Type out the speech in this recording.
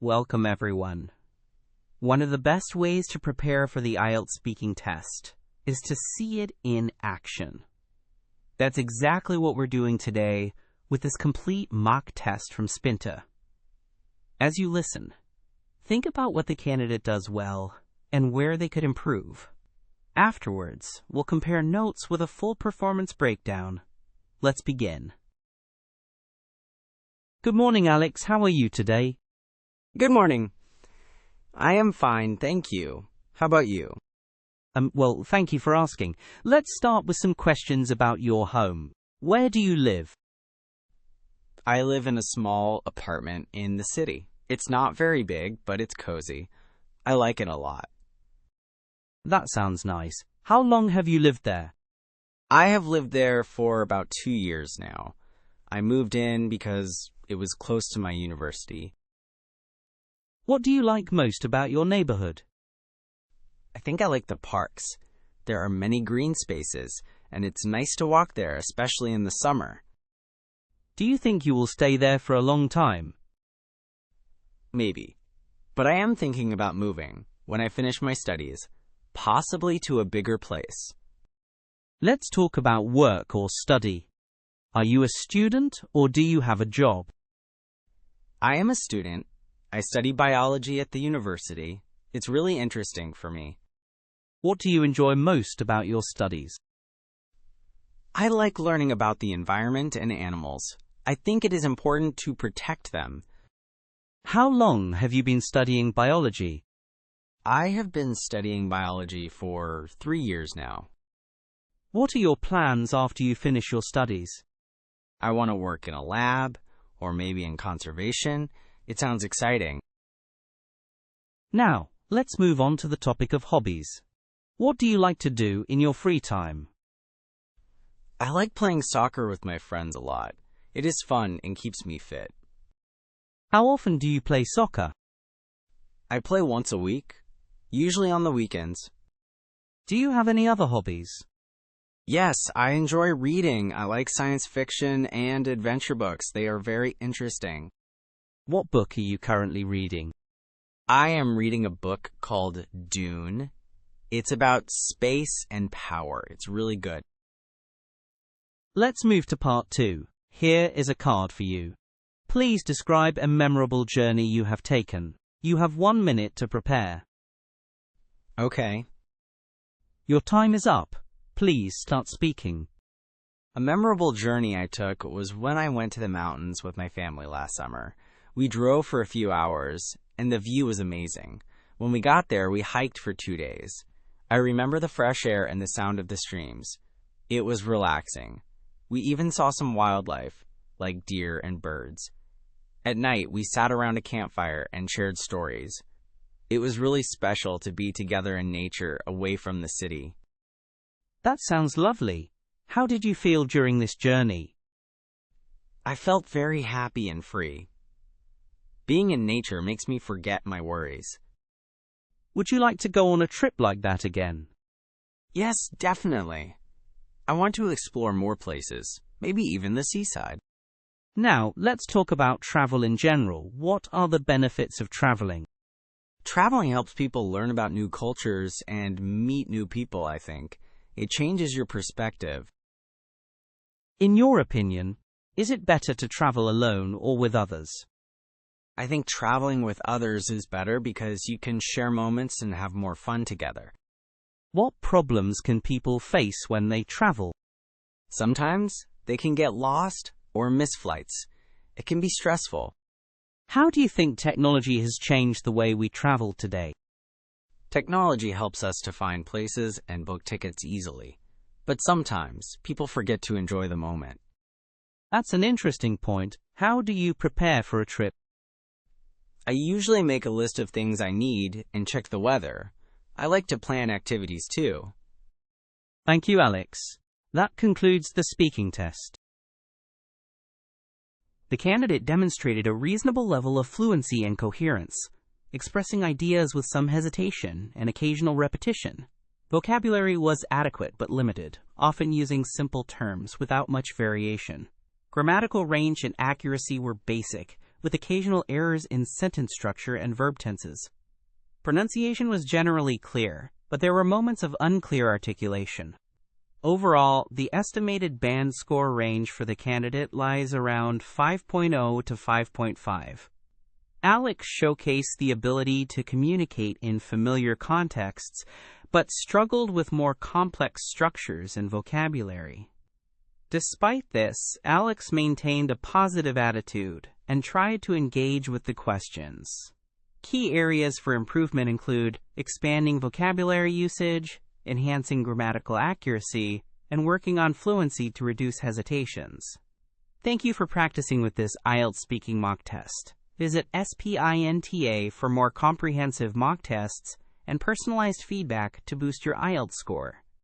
Welcome, everyone. One of the best ways to prepare for the IELTS speaking test is to see it in action. That's exactly what we're doing today with this complete mock test from Spinta. As you listen, think about what the candidate does well and where they could improve. Afterwards, we'll compare notes with a full performance breakdown. Let's begin. Good morning, Alex. How are you today? Good morning. I am fine, thank you. How about you? Well, thank you for asking. Let's start with some questions about your home. Where do you live? I live in a small apartment in the city. It's not very big, but it's cozy. I like it a lot. That sounds nice. How long have you lived there? I have lived there for about 2 years now. I moved in because it was close to my university. What do you like most about your neighborhood? I think I like the parks. There are many green spaces, and it's nice to walk there, especially in the summer. Do you think you will stay there for a long time? Maybe. But I am thinking about moving, when I finish my studies, possibly to a bigger place. Let's talk about work or study. Are you a student or do you have a job? I am a student. I study biology at the university. It's really interesting for me. What do you enjoy most about your studies? I like learning about the environment and animals. I think it is important to protect them. How long have you been studying biology? I have been studying biology for 3 years now. What are your plans after you finish your studies? I want to work in a lab, or maybe in conservation. It sounds exciting. Now, let's move on to the topic of hobbies. What do you like to do in your free time? I like playing soccer with my friends a lot. It is fun and keeps me fit. How often do you play soccer? I play once a week, usually on the weekends. Do you have any other hobbies? Yes, I enjoy reading. I like science fiction and adventure books. They are very interesting. What book are you currently reading? I am reading a book called Dune. It's about space and power. It's really good. Let's move to part 2. Here is a card for you. Please describe a memorable journey you have taken. You have 1 minute to prepare. Okay. Your time is up. Please start speaking. A memorable journey I took was when I went to the mountains with my family last summer. We drove for a few hours, and the view was amazing. When we got there, we hiked for 2 days. I remember the fresh air and the sound of the streams. It was relaxing. We even saw some wildlife, like deer and birds. At night, we sat around a campfire and shared stories. It was really special to be together in nature, away from the city. That sounds lovely. How did you feel during this journey? I felt very happy and free. Being in nature makes me forget my worries. Would you like to go on a trip like that again? Yes, definitely. I want to explore more places, maybe even the seaside. Now, let's talk about travel in general. What are the benefits of traveling? Traveling helps people learn about new cultures and meet new people, I think. It changes your perspective. In your opinion, is it better to travel alone or with others? I think traveling with others is better because you can share moments and have more fun together. What problems can people face when they travel? Sometimes they can get lost or miss flights. It can be stressful. How do you think technology has changed the way we travel today? Technology helps us to find places and book tickets easily. But sometimes people forget to enjoy the moment. That's an interesting point. How do you prepare for a trip? I usually make a list of things I need and check the weather. I like to plan activities too. Thank you, Alex. That concludes the speaking test. The candidate demonstrated a reasonable level of fluency and coherence, expressing ideas with some hesitation and occasional repetition. Vocabulary was adequate but limited, often using simple terms without much variation. Grammatical range and accuracy were basic, with occasional errors in sentence structure and verb tenses. Pronunciation was generally clear, but there were moments of unclear articulation. Overall, the estimated band score range for the candidate lies around 5.0 to 5.5. Alex showcased the ability to communicate in familiar contexts, but struggled with more complex structures and vocabulary. Despite this, Alex maintained a positive attitude and tried to engage with the questions. Key areas for improvement include expanding vocabulary usage, enhancing grammatical accuracy, and working on fluency to reduce hesitations. Thank you for practicing with this IELTS speaking mock test. Visit Spinta for more comprehensive mock tests and personalized feedback to boost your IELTS score.